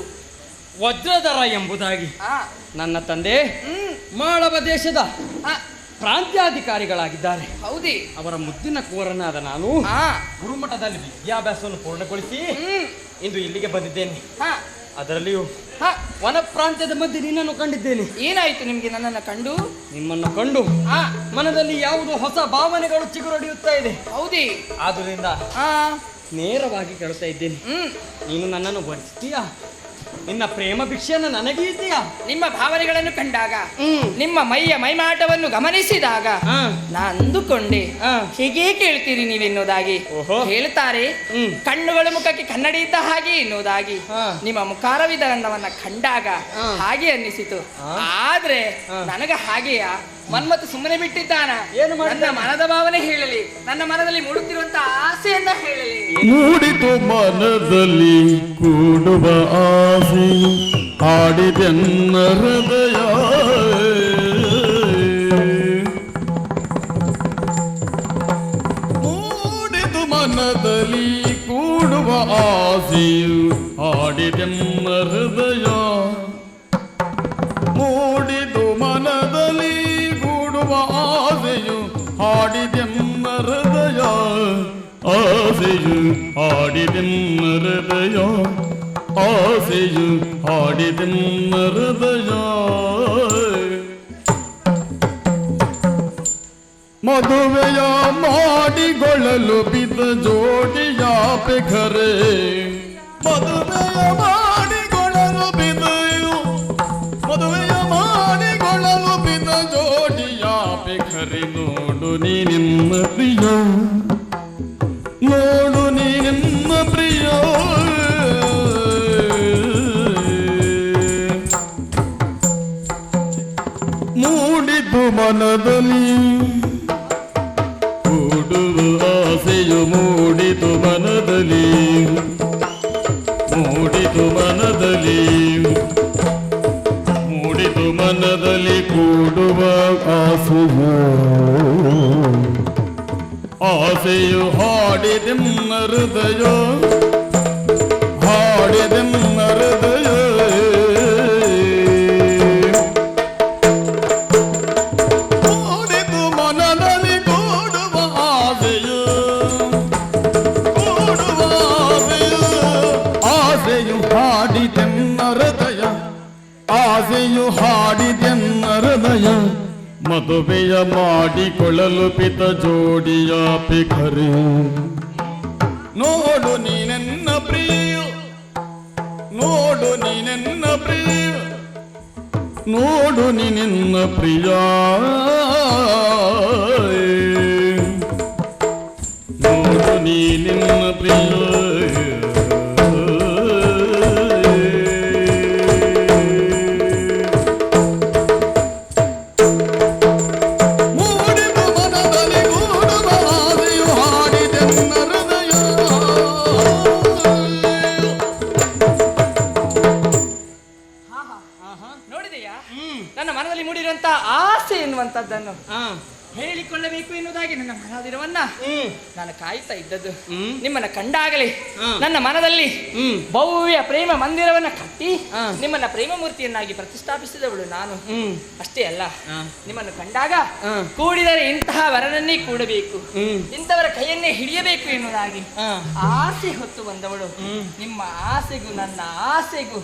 ವಜ್ರಧರ ಎಂಬುದಾಗಿ ಆ, ನನ್ನ ತಂದೆ ಹ್ಮ್, ಮಾಳವ ದೇಶದ ಆ, ಪ್ರಾಂತ್ಯಾಧಿಕಾರಿಗಳಾಗಿದ್ದಾರೆ. ಹೌದಿ. ಅವರ ಮುದ್ದಿನ ಕೋರನಾದ ನಾನು ಆ, ಗುರುಮಠದಲ್ಲಿ ವಿದ್ಯಾಭ್ಯಾಸವನ್ನು ಪೂರ್ಣಗೊಳಿಸಿ ಹ್ಮ್, ಇಂದು ಇಲ್ಲಿಗೆ ಬಂದಿದ್ದೇನೆ. ಆ, ಅದರಲ್ಲಿಯೂ ಆ, ವನ ಪ್ರಾಂತ್ಯದ ಮಧ್ಯೆ ನಿನ್ನನ್ನು ಕಂಡಿದ್ದೇನೆ. ಏನಾಯ್ತು ನಿಮ್ಗೆ ನನ್ನನ್ನು ಕಂಡು? ನಿಮ್ಮನ್ನು ಕಂಡು ಆ, ಮನದಲ್ಲಿ ಯಾವುದೋ ಹೊಸ ಭಾವನೆಗಳು ಚಿಗುರೊಡೆಯುತ್ತಾ ಇದೆ. ಹೌದಿ. ಆದುದರಿಂದ ಆ, ನೇರವಾಗಿ ಕೇಳ್ತಾ ಇದ್ದೇನೆ, ಹ್ಮ್, ನೀನು ನನ್ನನ್ನು ಭರಿಸ್ತೀಯಾ? ನಿನ್ನ ಪ್ರೇಮ ಭಿಕ್ಷೆಯನ್ನು ನನಗೆ ಇದೆಯಾ? ನಿಮ್ಮ ಭಾವನೆಗಳನ್ನು ಕಂಡಾಗ, ನಿಮ್ಮ ಮೈಯ ಮೈಮಾಟವನ್ನು ಗಮನಿಸಿದಾಗ ನಾ ಅಂದುಕೊಂಡೆ ಹೀಗೆ ಕೇಳ್ತೀರಿ ನೀವೆನ್ನುವುದಾಗಿ. ಓಹೋ. ಹೇಳ್ತಾರೆ ಕಣ್ಣುಗಳು ಮುಖಕ್ಕೆ ಕನ್ನಡಿ ಇದ್ದ ಹಾಗೆ ಎನ್ನುವುದಾಗಿ. ನಿಮ್ಮ ಮುಖಾರವಿಧಾನವನ್ನ ಕಂಡಾಗ ಹಾಗೆ ಅನ್ನಿಸಿತು. ಆದ್ರೆ ನನಗ ಹಾಗೆಯ ಮನ್ಮತ ಸುಮ್ಮನೆ ಬಿಟ್ಟಿದ್ದಾನ? ಏನು ಮಾಡಿದ್ದಾನೆ? ನನ್ನ ಮನದ ಭಾವನೆ ಹೇಳಲಿ, ನನ್ನ ಮನದಲ್ಲಿ ಮೂಡುತ್ತಿರುವಂತ ಆಸೆಯನ್ನ ಹೇಳಲಿ. ಮೂಡಿತು ಮನದಲ್ಲಿ ಕೂಡುವ ಆಸೆ ಹಾಡಿದೆನ್ನ ಹೃದಯ ಮೂಡಿತು ಮನದಲ್ಲಿ ಕೂಡುವ ಆಸೆಯು ಹಾಡಿದೆನ್ನ ಹೃದಯ ಮೂಡಿತು ಮನದಲ್ಲಿ ಕೂಡುವ ಆಸೆಯು ಹಾಡಿದೆನ್ನ ಹೃದಯ ಆಸೆಯು ಹಾಡಿದೆನ್ನ ಹೃದಯ ಆಸೆಯು ಹಾಡಿದೆನ್ನ ಹೃದಯ ಮದುವೆಯ ಮಾಡಿಕೊಳ್ಳಲು ಬಿದ್ದ ಜೋಡಿಯ ಬೆಖರೆ ಮದುವೆಯ ಮಾಡಿಕೊಳ್ಳಲು ಬಿದ್ದೆಯು ಮದುವೆಯ ಮಾಡಿಕೊಳ್ಳಲು ಬಿದ್ದ ಜೋಡಿಯ ಬೆಖರೆ ನೋಡು ನೀ ನಿಮ್ಮ ಪ್ರಿಯ ನೋಡು ನೀ ನಿಮ್ಮ ಪ್ರಿಯ ಮೂಡಿತು ಮನದಲ್ಲಿ ಕೂಡುವ ಆಸೆಯು ಮೂಡಿತು ಮನದಲ್ಲಿ ಮೂಡಿತು ಮನದಲ್ಲಿ ಮೂಡಿತು ಮನದಲ್ಲಿ ಕೂಡುವ ಆಸೆಯು ಆಸೆಯು ಹಾಡಿದೆನ್ನ ಹೃದಯ ಹಾಡಿದೆನ್ನ ಹೃದಯ ಮೂಡಿತು ಮನದಲ್ಲಿ ಕೂಡುವ ಆಸೆಯು ಕೂಡುವ ಆಸೆಯು ಆಸೆಯು ಹಾಡಿದೆನ್ನ ಹೃದಯ ಆಸೆಯು ಹಾಡಿದೆನ್ನ ಹೃದಯ ಮದುವೆಯ ಮಾಡಿಕೊಳ್ಳಲು ಪಿತ ಜೋಡಿಯ ಪಿಖರೆ ನೋಡು ನೀನೆನ್ನ ಪ್ರಿಯ ನೋಡು ನೀನೆನ್ನ ಪ್ರಿಯ ನೋಡು ನೀನೆನ್ನ ಪ್ರಿಯ ನೋಡು ನೀನೆನ್ನ ಪ್ರಿಯ ನೋಡಿದೆಯಾ ನನ್ನ ಮನದಲ್ಲಿ ಮೂಡಿರುವಂತ ಆಸೆ ಎನ್ನುವಂತದ್ದನ್ನು ಹೇಳಿಕೊಳ್ಳಬೇಕು ಎನ್ನುವುದಾಗಿ ನನ್ನ ಮನದಿರವನ್ನ ನಾನು ಕಾಯ್ತಾ ಇದ್ದದ್ದು. ನಿಮ್ಮನ್ನ ಕಂಡಾಗಲೇ ನನ್ನ ಮನದಲ್ಲಿ ಭವ್ಯ ಪ್ರೇಮ ಮಂದಿರವನ್ನ ಕಟ್ಟಿ ನಿಮ್ಮನ್ನ ಪ್ರೇಮ ಮೂರ್ತಿಯನ್ನಾಗಿ ಪ್ರತಿಷ್ಠಾಪಿಸಿದವಳು ನಾನು. ಅಷ್ಟೇ ಅಲ್ಲ, ನಿಮ್ಮನ್ನು ಕಂಡಾಗ ಕೂಡಿದರೆ ಇಂತಹ ವರನನ್ನೇ ಕೂಡಬೇಕು, ಇಂಥವರ ಕೈಯನ್ನೇ ಹಿಡಿಯಬೇಕು ಎನ್ನುವುದಾಗಿ ಆಸೆ ಹೊತ್ತು ಬಂದವಳು. ನಿಮ್ಮ ಆಸೆಗೂ ನನ್ನ ಆಸೆಗೂ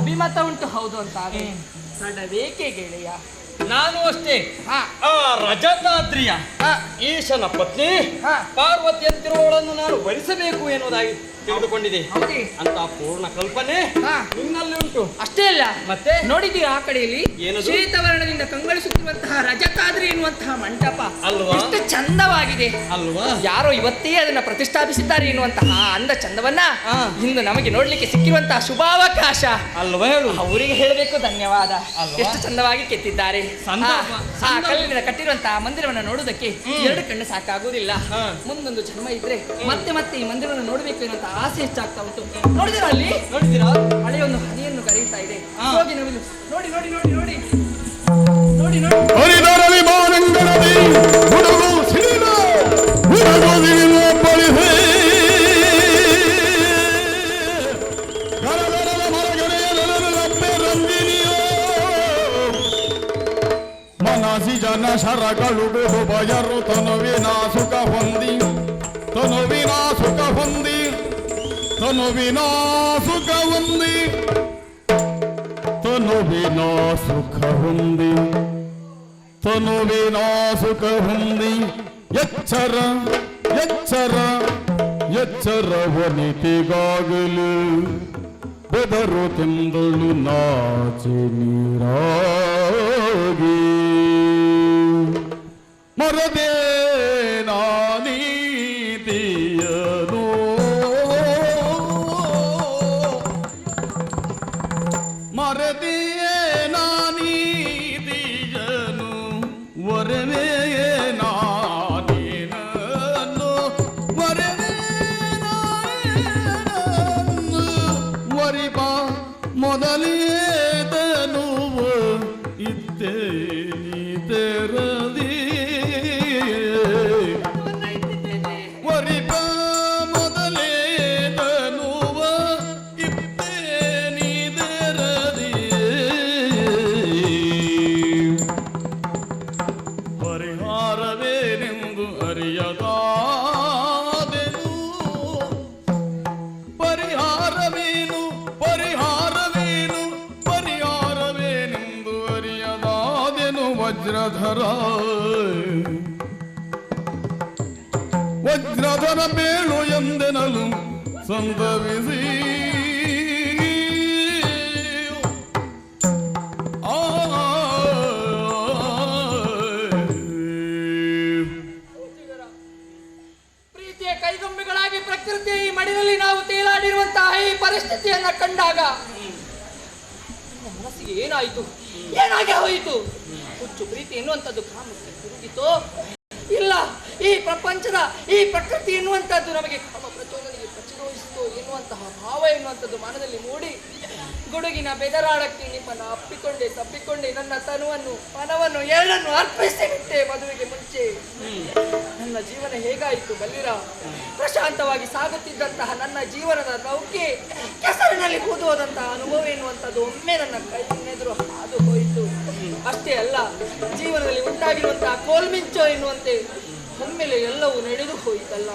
ಅಭಿಮತ ಉಂಟು, ಹೌದು ಅಂತ ತಡಬೇಕೆ ಗೆಳೆಯ. ನಾನು ಅಷ್ಟೇ ಹಾ. ಆ ರಜತಾದ್ರಿಯ ಹಾ. ಈಶನ ಪತ್ನಿ ಹಾ. ಪಾರ್ವತಿ ಅಂತಿರುವವಳನ್ನು ನಾನು ಭರಿಸಬೇಕು ಎನ್ನುವುದಾಗಿ ತಿಳಿದುಕೊಂಡಿದೆ. ಹೌದೇ? ಅಂತ ಪೂರ್ಣ ಕಲ್ಪನೆ ಹಾ. ನಿನ್ನಲ್ಲಿ ಉಂಟು. ಅಷ್ಟೇ ಅಲ್ಲ, ಮತ್ತೆ ನೋಡಿದ್ದೀರಾ ಆ ಕಡೆಯಲ್ಲಿ ಏನದು? ಶ್ವೇತವರ್ಣದಿಂದ ಕಂಗೊಳಿಸುತ್ತಿರುವಂತಹ ರಜತಾದ್ರಿ ಎನ್ನುವಂತಹ ಮಂಟಪ ಅಲ್ವಾ? ಎಷ್ಟು ಚಂದವಾಗಿದೆ ಅಲ್ವಾ? ಯಾರೋ ಇವತ್ತೇ ಅದನ್ನ ಪ್ರತಿಷ್ಠಾಪಿಸಿದ್ದಾರೆ ಎನ್ನುವಂತಹ ಅಂದ ಚಂದವನ್ನ ಹಾ. ಇಂದು ನಮಗೆ ನೋಡ್ಲಿಕ್ಕೆ ಸಿಕ್ಕಿರುವಂತಹ ಶುಭಾವಕಾಶ. ಅಲ್ವಾ ಹೇಳು? ಅವರಿಗೆ ಹೇಳಬೇಕು ಧನ್ಯವಾದ. ಅಲ್ವಾ? ಎಷ್ಟು ಚಂದವಾಗಿ ಕೆತ್ತಿದ್ದಾರೆ. ಆ ಕಲ್ಲಿನಿಂದ ಕಟ್ಟಿರುವಂತಹ ಮಂದಿರವನ್ನು ನೋಡುವುದಕ್ಕೆ ಎರಡು ಕಣ್ಣು ಸಾಕಾಗುವುದಿಲ್ಲ. ಹಾ. ಮುಂದೊಂದು ಜನ್ಮ ಇದ್ರೆ ಮತ್ತೆ ಮತ್ತೆ ಈ ಮಂದಿರವನ್ನು ನೋಡಬೇಕು ಎನ್ನುವಂತಹ ಆಸೆ ಹೆಚ್ಚಾಗ್ತಾ ಉಂಟು. ನೋಡಿದಿರಾ ಅಲ್ಲಿ? ನೋಡಿದ್ದೀರಾ? ಹಳೆಯೊಂದು ಹನಿಯನ್ನು ಕರೀತಾ ಇದೆ. ಹಾ. ಹೋಗಿ ನವಿಲು ನೋಡಿ ನೋಡಿ ನೋಡಿ ನೋಡಿ ನೋಡಿ ನೋಡಿ ಹರಿದರಲಿ ಮಾನಂಗರದಿ ಹುಡುಗು ಸಿಡಿದ ಹುಡುಗು ಸಿಡಿದ ಪಳಿಸೆ ಗರಗರದ ಮರಗಡೆಯ ನೆಲದ ಲಬ್ಬೆ ರಂಜಿನಿಯೋ ಮನಸಿ ಜನ ಶರಗಳು ಬಯರು ತನುವಿನ ಸುಖ ಹೊಂದಿ ತನುವಿನ ಸುಖ ಹೊಂದಿ ತನುವಿನ ಸುಖ ಹೊಂದಿ ತನುವಿನ ಸುಖ ಹೊಂದಿ ತನುವಿನ ಸುಖ ಹೊಂದಿ ಎಚ್ಚರ ಎಚ್ಚರ ಎಚ್ಚರ ವನಿತೆಗಾಗಲು ಬೆದರು ತಿಂದಳು ನಾಚಿ ನೀರಾಗಿ ಮರದೇ ನಾನೀತಿಯನು ಮರದಿಯೇ ನಾನೀತಿಯನು ವರವೇ ನಾನೇನನ್ನು ವರವೇ ನಾನೇನನ್ನು ವರಿಪ ಮೊದಲೇದನು ಇದ್ದೇ ತೆರದಿ ವರಿಪ ಮೊದಲೇದನು ಇದ್ದೇ ಪರಿಹಾರವೇನೆಂದು ಅರಿಯದಾದೆನು ಪರಿಹಾರವೇನು ಪರಿಹಾರವೇನು ಪರಿಹಾರವೇನೆಂದು ಅರಿಯದಾದೆನು ವಜ್ರಧರ ವಜ್ರಧರ ಬೇಳು ಎಂದೆನಲು ಸಂಭವಿಸಿ ಕೈಗೊಂಬೆಗಳಾಗಿ ಪ್ರಕೃತಿಯ ಈ ಮಡಿಲಲ್ಲಿ ನಾವು ತೇಲಾಡಿರುವಂತಹ ಈ ಪರಿಸ್ಥಿತಿಯನ್ನ ಕಂಡಾಗ ನನ್ನ ಮನಸ್ಸಿಗೆ ಏನಾಯಿತು, ಏನಾಗಿ ಹೋಯಿತು? ಹುಚ್ಚು ಪ್ರೀತಿ ಎನ್ನುವಂಥದ್ದು ಕಾಮಕ್ಕೆ ತಿರುಗಿತು. ಇಲ್ಲ, ಈ ಪ್ರಪಂಚದ ಈ ಪ್ರಕೃತಿ ಎನ್ನುವಂಥದ್ದು ನಮಗೆ ಕಾಮ ಪ್ರಚೋದನೆಗೆ ಪ್ರಚೋದಿಸಿತು ಎನ್ನುವಂತಹ ಭಾವ ಎನ್ನುವಂಥದ್ದು ಮನದಲ್ಲಿ ಮೂಡಿ ಗುಡುಗಿನ ಬೆದರಾಡಕ್ಕೆ ನಿಮ್ಮನ್ನು ಅಪ್ಪಿಕೊಂಡೆ ತಪ್ಪಿಕೊಂಡೆ ನನ್ನ ತನುವನ್ನು ಮನವನ್ನು ಎರಡನ್ನು ಅರ್ಪಿಸಿ ಬಿಟ್ಟೆ. ಮದುವೆಗೆ ಮುಂಚೆ ನನ್ನ ಜೀವನ ಹೇಗಾಯಿತು ಬಲ್ಲಿರ? ಪ್ರಶಾಂತವಾಗಿ ಸಾಗುತ್ತಿದ್ದಂತಹ ನನ್ನ ಜೀವನದ ನೌಕೆ ಕೆಸರಿನಲ್ಲಿ ಕೂದುವುದಂತಹ ಅನುಭವ ಎನ್ನುವಂಥದ್ದು ಒಮ್ಮೆ ನನ್ನ ಕೈನೆದುರು ಹಾದು ಹೋಯಿತು. ಅಷ್ಟೇ ಅಲ್ಲ, ಜೀವನದಲ್ಲಿ ಉಂಟಾಗಿರುವಂತಹ ಕೋಲ್ಮಿಂಚೋ ಎನ್ನುವಂತೆ ಒಮ್ಮೆಲೆ ಎಲ್ಲವೂ ನಡೆದು ಹೋಯಿತಲ್ಲ.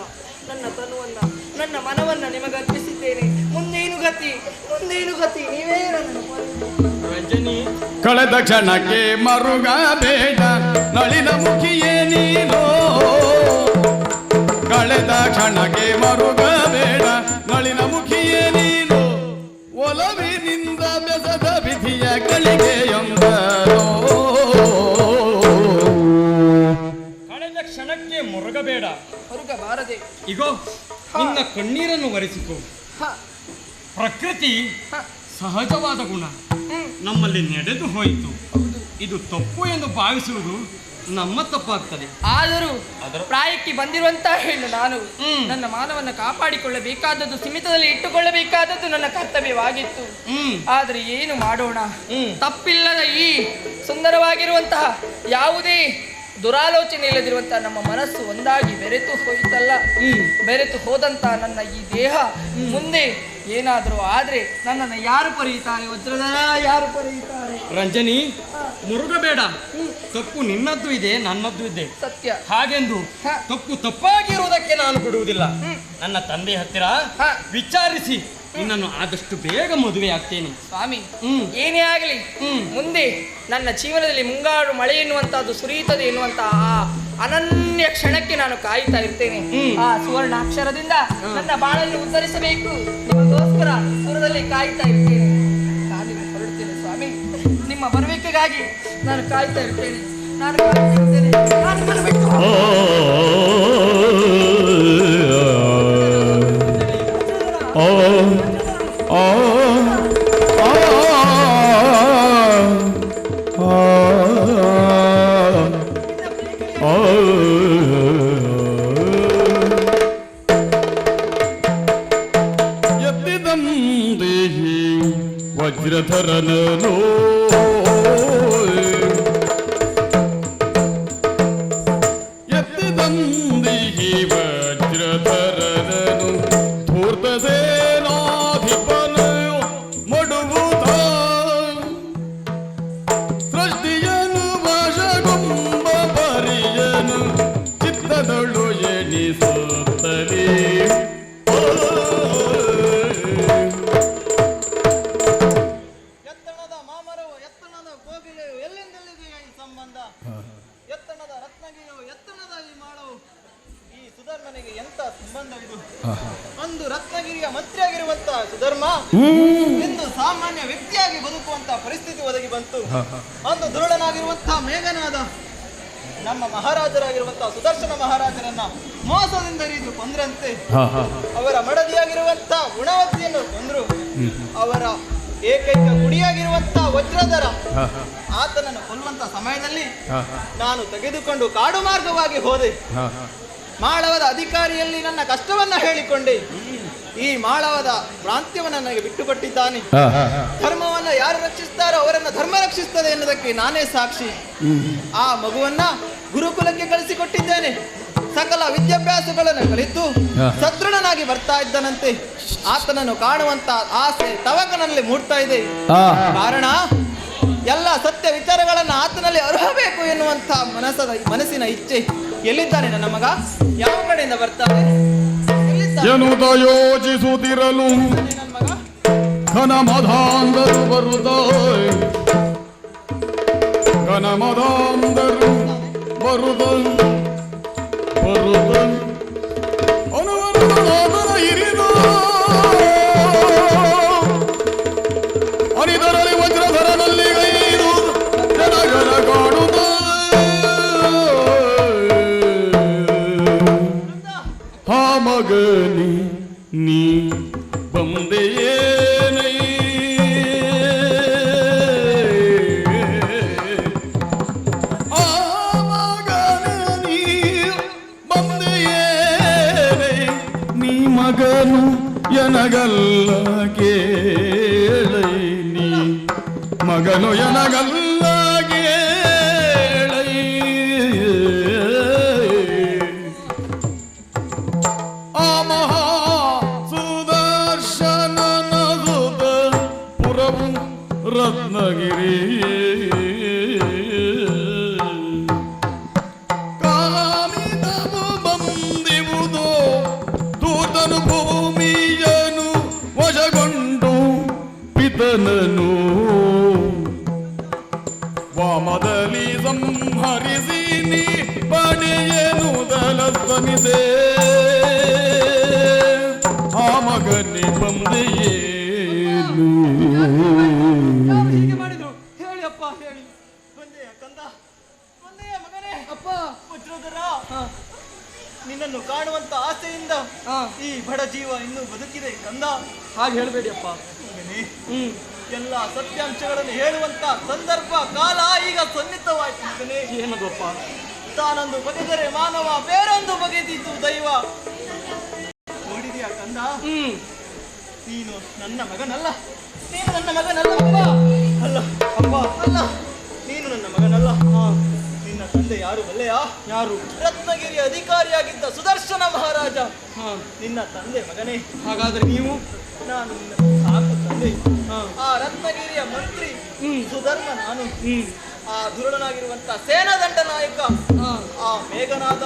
ನನ್ನ ತನುವನ್ನ ನನ್ನ ಮನವನ್ನ ನಿಮಗರ್ಪಿಸಿದ್ದೇನೆ. ಮುಂದೇನು ಗತಿ, ಮುಂದೇನು ಗತಿ? ನೀವೇ ನನ್ನ ರಂಜನಿ, ಕಳೆದ ಕ್ಷಣಕ್ಕೆ ಮರುಗಬೇಡ ನಳಿನ ಮುಖಿಯೇ ನೀನು ಕಳೆದ ಕ್ಷಣಕ್ಕೆ ಮರುಗಬೇಡ ನಳಿನ ಮುಖಿಯೇ ನೀನು ಒಲವಿನಿಂದ ಬೆಸದ ವಿಧಿಯ ಗಳಿಗೆಯೊಂದರೋ ಕಳೆದ ಕ್ಷಣಕ್ಕೆ ಮುರುಗಬೇಡ, ಹೊರಗಬಾರದೆ. ಇಗೋ ನಿನ್ನ ಕಣ್ಣೀರನ್ನು ಒರೆಸಿಕೊ. ಹ, ಪ್ರಕೃತಿ ಹ, ಸಹಜವಾದ ಗುಣ ನಮ್ಮಲ್ಲಿ ನಡೆದು ಹೋಯಿತು. ಇದು ತಪ್ಪು ಎಂದು ಭಾವಿಸುವುದು ನಮ್ಮ ತಪ್ಪಾಗ್ತದೆ. ಆದರೂ ಪ್ರಾಯಕ್ಕೆ ಬಂದಿರುವಂತಹ ಹೆಣ್ಣು ನಾನು. ನನ್ನ ಮಾನವನ್ನು ಕಾಪಾಡಿಕೊಳ್ಳಬೇಕಾದದ್ದು, ಸೀಮಿತದಲ್ಲಿ ಇಟ್ಟುಕೊಳ್ಳಬೇಕಾದದ್ದು ನನ್ನ ಕರ್ತವ್ಯವಾಗಿತ್ತು. ಆದರೆ ಏನು ಮಾಡೋಣ? ತಪ್ಪಿಲ್ಲದ ಈ ಸುಂದರವಾಗಿರುವಂತಹ ಯಾವುದೇ ದುರಾಲೋಚನೆ ಇಲ್ಲದಿರುವಂತಹ ನಮ್ಮ ಮನಸ್ಸು ಒಂದಾಗಿ ಬೆರೆತು ಹೋಯಿತಲ್ಲ. ಬೆರೆತು ಹೋದಂತಹ ನನ್ನ ಈ ದೇಹ ಮುಂದೆ ಏನಾದರೂ ಆದ್ರೆ ನನ್ನನ್ನು ಯಾರು ಪಡೆಯುತ್ತಾರೆ? ವಜ್ರಧರ ಯಾರು ಪಡೆಯುತ್ತಾರೆ? ರಂಜನಿ, ಮುರುಗಬೇಡ. ತಪ್ಪು ನಿನ್ನದ್ದು ಇದೆ, ನನ್ನದ್ದು ಇದೆ. ಸತ್ಯ. ಹಾಗೆಂದು ತಪ್ಪು ತಪ್ಪಾಗಿರುವುದಕ್ಕೆ ನಾನು ಬಿಡುವುದಿಲ್ಲ. ನನ್ನ ತಂದೆ ಹತ್ತಿರ ವಿಚಾರಿಸಿ ನಿನ್ನನ್ನು ಆದಷ್ಟು ಬೇಗ ಮದುವೆ ಆಗ್ತೇನೆ. ಸ್ವಾಮಿ, ಹ್ಮ್. ಏನೇ ಆಗಲಿ ಮುಂದೆ ನನ್ನ ಜೀವನದಲ್ಲಿ ಮುಂಗಾರು ಮಳೆ ಎನ್ನುವಂತಹದ್ದು ಸುರಿಯುತ್ತದೆ ಎನ್ನುವಂತಹ ಆ ಅನನ್ಯ ಕ್ಷಣಕ್ಕೆ ನಾನು ಕಾಯುತ್ತಾ ಇರ್ತೇನೆ. ಆ ಸುವರ್ಣ ಅಕ್ಷರದಿಂದ ನನ್ನ ಬಾಳನ್ನು ಉದ್ಧರಿಸಬೇಕು, ನಿಮಗೋಸ್ಕರ ಸುರದಲ್ಲಿ ಕಾಯುತ್ತಾ ಇರ್ತೇನೆ. ಕಾಲಿಗೆ ಹೊರಡ್ತೇನೆ ಸ್ವಾಮಿ, ನಿಮ್ಮ ಬರುವಿಕೆಗಾಗಿ ನಾನು ಕಾಯ್ತಾ ಇರ್ತೇನೆ. ನಾನು ಕಾಯ್ತಾ ಇರ್ತೇನೆ. ನಾನು ಬರಬೇಕು. ಎತ್ತಿದಂ ದೇಹಿ ವಜ್ರಧರನೋ ಎತ್ತಿದಂ ದೇಹಿ ವಜ್ರಧರನನು ಧೂರ್ತ ಸೇನಾಧಿಪನು ಮಡುವುದ ಸೃಷ್ಟಿಯನು ವಶಗುಂಬ ಪರಿಯನು ಚಿತ್ತದಳು ಎಣಿಸುತ್ತಲೇ ಎತ್ತಣದ ಮಾಮರವು ಎತ್ತಣದ ಕೋಗಿಲೆಯು ಎಲ್ಲಿಂದೆಲ್ಲಿಗೆ ಈ ಸಂಬಂಧ? ಎತ್ತಣದ ರತ್ನಗಿರಿಯು ಎತ್ತಣದ ಈ ಮಾಳವು ಈ ಸುಧರ್ಮನಿಗೆ ಎಂತ ಸಂಬಂಧವಿದು? ಒಂದು ರತ್ನಗಿರಿಯ ಮಂತ್ರಿಯಾಗಿರುವಂತ ಸುಧರ್ಮ ಇಂದು ಸಾಮಾನ್ಯ ವ್ಯಕ್ತಿಯಾಗಿ ಬದುಕುವಂತ ಪರಿಸ್ಥಿತಿ ಒದಗಿ ಬಂತು. ಒಂದು ದುರುಳನಾಗಿರುವಂತಹ ಮೇಘನಾದ ನಮ್ಮ ಮಹಾರಾಜರಾಗಿರುವಂತಹ ಸುದರ್ಶನ ಮಹಾರಾಜರನ್ನ ಮೋಸದಿಂದ ರೀತಿ ಕೊಂದ್ರಂತೆ. ಅವರ ಮಡದಿಯಾಗಿರುವಂತಹ ಗುಣವತಿಯನ್ನು ಕೊಂದ್ರು. ಅವರ ಏಕೈಕ ಕುಡಿಯಾಗಿರುವಂತಹ ವಜ್ರಧರ ಆತನನ್ನು ಕೊಲ್ಲುವಂತ ಸಮಯದಲ್ಲಿ ನಾನು ತೆಗೆದುಕೊಂಡು ಕಾಡು ಮಾರ್ಗವಾಗಿ ಹೋದೆ. ಮಾಳವದ ಅಧಿಕಾರಿಯಲ್ಲಿ ನನ್ನ ಕಷ್ಟವನ್ನ ಹೇಳಿಕೊಂಡೆ. ಈ ಮಾಳವದ ಪ್ರಾಂತ್ಯವನ್ನು ನನಗೆ ಬಿಟ್ಟುಕೊಟ್ಟಿದ್ದಾನೆ. ಧರ್ಮವನ್ನ ಯಾರು ರಕ್ಷಿಸ್ತಾರೋ ಅವರನ್ನ ಧರ್ಮ ರಕ್ಷಿಸ್ತದೆ ಎನ್ನುವುದಕ್ಕೆ ನಾನೇ ಸಾಕ್ಷಿ. ಆ ಮಗುವನ್ನ ಗುರುಕುಲಕ್ಕೆ ಕಳಿಸಿಕೊಟ್ಟಿದ್ದೇನೆ. ಸಕಲ ವಿದ್ಯಾಭ್ಯಾಸಗಳನ್ನು ಕಲಿತು ಸದೃಢನಾಗಿ ಬರ್ತಾ ಇದ್ದನಂತೆ. ಆತನನ್ನು ಕಾಣುವಂತ ಆಸೆ ತವಕನಲ್ಲಿ ಮೂಡ್ತಾ ಇದೆ. ಕಾರಣ ಎಲ್ಲ ಸತ್ಯ ವಿಚಾರಗಳನ್ನ ಆತನಲ್ಲಿ ಅರ್ಹಬೇಕು ಎನ್ನುವಂತ ಮನಸ್ಸಿನ ಇಚ್ಛೆ. ಎಲ್ಲಿದ್ದಾನೆ ನನ್ನ ಮಗ? ಯಾವ ಕಡೆಯಿಂದ ಬರ್ತಾನೆ? ಎನ್ನುತ್ತ ಯೋಚಿಸುತ್ತಿರಲು ನನ್ನ ಮಗ ಘನಮಧಾಂಧರು ಬರುತ್ತ ಘನಮಧಾಂಧರು ಬರುತ್ತ ಬರುತ್ತ ಅನುವರ್ಣನಾದನ ಇರಿದ ಅನಿದರಲ್ಲಿ ವಜ್ರಧರನಲ್ಲಿ ಗೈದು ಜನಗಣ ಕಾಣುತ್ತ ಹಾ ಮಗನಿ ನೀ ಬಂದೆಯೇನೈ ಆ ಮಗನ ನೀ ಬಂದೆಯೇನೈ ನೀ ಮಗನು ಎನಗಲ್ಲ ಕೇಳೈ ನೀ ಮಗನು ಎನಗಲ್ಲ ಕೇಳೈ ಆ ಮಹಾ ಸುದರ್ಶನನ ಸುತ ಪುರವು ರತ್ನಗಿರಿ ಕಾಮಿದವು ಬಂದಿರುವುದು ದೂತನು ಭೂಮಿಯನು ವಶಗೊಂಡು ಪಿತನನು ವಾಮದಲ್ಲಿ ಸಂಹರಿಸಿ ನೀ ಪಡೆಯನು ದಲಸ್ತನಿದೆ ಆ ಮಗನೇ ಬಂದೆಯೇನು ಹೀಗೆ ಮಾಡಿದ್ರು? ಹೇಳಿ ಅಪ್ಪ, ಹೇಳಿ. ಬಂದೆಯ ಕಂದ? ಬಂದೆಯ ಮಗನೇ? ಅಪ್ಪ ವಜ್ರಧರ, ನಿನ್ನನ್ನು ಕಾಣುವಂತ ಆಸೆಯಿಂದ ಈ ಬಡ ಜೀವ ಇನ್ನೂ ಬದುಕಿದೆ ಕಂದ. ಹಾಗೆ ಹೇಳಬೇಡಿ ಅಪ್ಪ. ಮಗನೇ, ಎಲ್ಲ ಸತ್ಯಾಂಶಗಳನ್ನು ಹೇಳುವಂತ ಸಂದರ್ಭ ಕಾಲ ಈಗ ಸನ್ನಿಹಿತವಾಯ್ತು ಮಗನೇ. ಏನದು ಅಪ್ಪ? ತಾನೊಂದು ಬಗೆದರೆ ಮಾನವ, ಬೇರೊಂದು ಬಗೆದಿದ್ದು ದೈವ. ನೋಡಿದೆಯಾ ಕಂದ? ನೀನು ನನ್ನ ಮಗನಲ್ಲ, ನೀನು ನನ್ನ ಮಗನಲ್ಲ ಅಪ್ಪ. ಅಲ್ಲ ಅಪ್ಪ, ಅಲ್ಲ, ನೀನು ನನ್ನ ಮಗನಲ್ಲ. ನಿನ್ನ ತಂದೆ ಯಾರು ಬಲ್ಲೆಯಾ? ಯಾರು? ರತ್ನಗಿರಿಯ ಅಧಿಕಾರಿಯಾಗಿದ್ದ ಸುದರ್ಶನ ಮಹಾರಾಜ ನಿನ್ನ ತಂದೆ ಮಗನೇ. ಹಾಗಾದ್ರೆ ನೀವು? ನಾನು ನಿನ್ನ ಸಾಕು ತಂದೆ. ಆ ರತ್ನಗಿರಿಯ ಮಂತ್ರಿ ಸುಧರ್ಮ ನಾನು. ಆ ದುರುಳನಾಗಿರುವಂತ ಸೇನಾದಂಡ ನಾಯಕ ಆ ಮೇಘನಾದ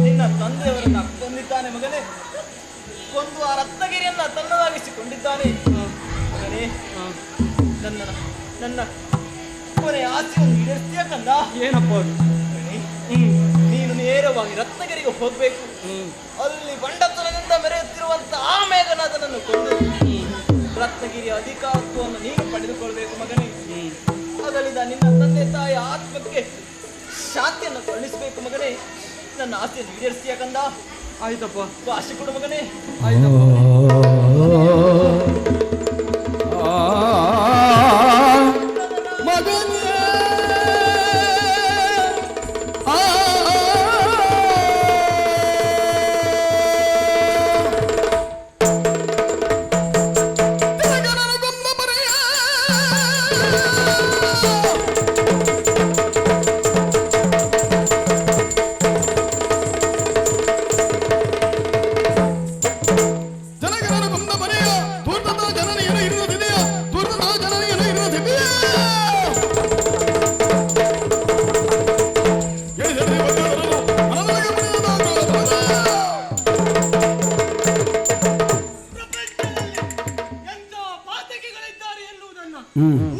ನಿನ್ನ ತಂದೆಯವರನ್ನ ಕೊಂದಿದ್ದಾನೆ ಮಗನೇ. ಕೊಂದು ಆ ರತ್ನಗಿರಿಯನ್ನ ತನ್ನದಾಗಿಸಿ ಮಾಡಿಕೊಂಡಿದ್ದಾನೆ. ಮಗನೇ, ನನ್ನ ನನ್ನ ಕೊನೆಯ ಆಸೆಯನ್ನು ಈಡೇರಿಸ್ತೀಯ ಕಂದ? ಏನಪ್ಪ ಅದು? ಮಗನೇ, ನೀನು ನೇರವಾಗಿ ರತ್ನಗಿರಿಗೆ ಹೋಗ್ಬೇಕು. ಅಲ್ಲಿ ಬಂಡತನದಿಂದ ಮೆರೆಯುತ್ತಿರುವಂತ ಆ ಮೇಘನಾಥನನ್ನು ಕೊಂದು ರತ್ನಗಿರಿಯ ಅಧಿಕಾರತ್ವವನ್ನು ನೀನು ಪಡೆದುಕೊಳ್ಬೇಕು ಮಗನೇ. ಅದರಿಂದ ನಿನ್ನ ತಂದೆ ತಾಯಿ ಆತ್ಮಕ್ಕೆ ಶಾಂತಿಯನ್ನು ಕರುಣಿಸಬೇಕು ಮಗನೇ. ನನ್ನ ಆಸೆಯನ್ನು ಈಡೇರಿಸ್ತೀಯ ಕಂದ? ಆಯ್ತಪ್ಪ. ಆಸೆ ಕೊಡು ಮಗನೇ.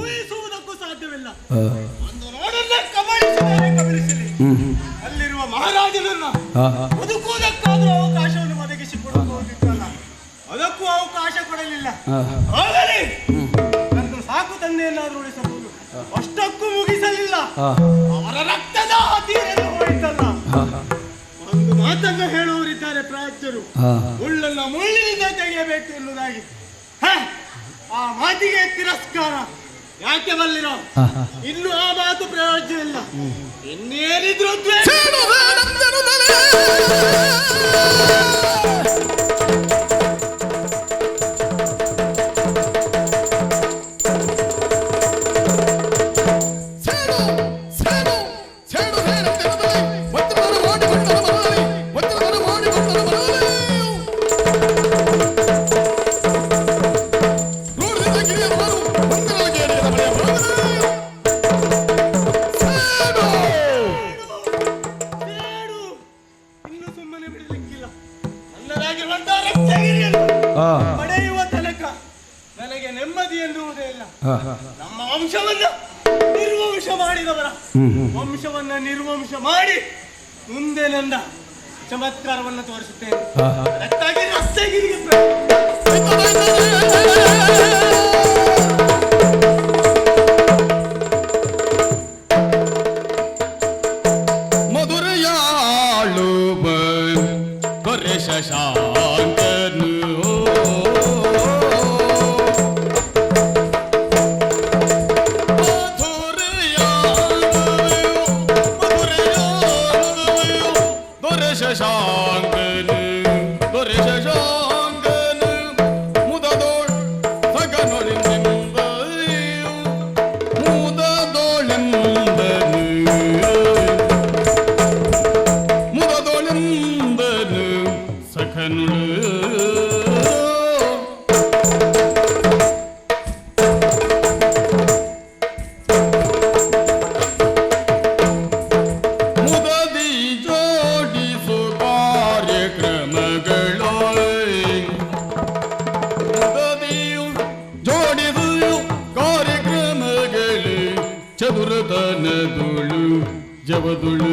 ಊಹಿಸುವುದಕ್ಕೂ ಸಾಧ್ಯವಿಲ್ಲ. ಒಂದು ನಾಡನ್ನೇ ಕಬಳಿಸಲಿ. ಅಲ್ಲಿರುವ ಮಹಾರಾಜನನ್ನ ಬದುಕುವುದಕ್ಕಾದ್ರೂ ಅವಕಾಶವನ್ನು ಒದಗಿಸಿಕೊಡಬಹುದಿತ್ತಲ್ಲ, ಅದಕ್ಕೂ ಅವಕಾಶ ಕೊಡಲಿಲ್ಲ. ಆಗಲಿ, ನನ್ನ ಸಾಕು ತಂದೆಯನ್ನಾದ್ರೂ ಉಳಿಸಬಹುದು, ಅಷ್ಟಕ್ಕೂ ಮುಗಿಸಲಿಲ್ಲ. ಅವರ ರಕ್ತದ ಹತಿಯನ್ನು ಹೋಯಿತಲ್ಲ. ಒಂದು ಮಾತನ್ನು ಹೇಳುವವರಿದ್ದಾರೆ ಪ್ರಾಜ್ಯರು, ಮುಳ್ಳನ್ನ ಮುಳ್ಳಿನಿಂದ ತೆಗೆಯಬೇಕು ಎನ್ನುವುದಾಗಿ. ಆ ಮಾತಿಗೆ ತಿರಸ್ಕಾರ ಯಾಕೆ ಬಲ್ಲಿರೋ? ಇನ್ನು ಆ ಮಾತು ಪ್ರಯೋಜನ ಇಲ್ಲ. ಇನ್ನೇನಿದ್ರು ಪಡೆಯುವ ತನಕ ನನಗೆ ನೆಮ್ಮದಿ ಎನ್ನುವುದೇ ಇಲ್ಲ. ನಮ್ಮ ವಂಶವನ್ನ ನಿರ್ವಂಶ ಮಾಡಿದವರ ವಂಶವನ್ನ ನಿರ್ವಂಶ ಮಾಡಿ ಮುಂದೆ ನನ್ನ ಚಮತ್ಕಾರವನ್ನು ತೋರಿಸುತ್ತೇನೆ. ಅದಕ್ಕಾಗಿ ರತ್ನಗಿರಿಗೆ ಮಧುರಯಾಳು ದೊರೆ ಶಶಾಂಕನು ಶಶಾಂಕನು ದೊರೆ ಶಶಾಂಕನು ಮುದದೋಳ್ ಸಗನೊಳಿಂದನು ಮುದದೋಳೆಂದನು ಮುದದೋಳೆಂದನು ಸಖನುಳು ಚದುರತನದುಳು ಜವದುಳು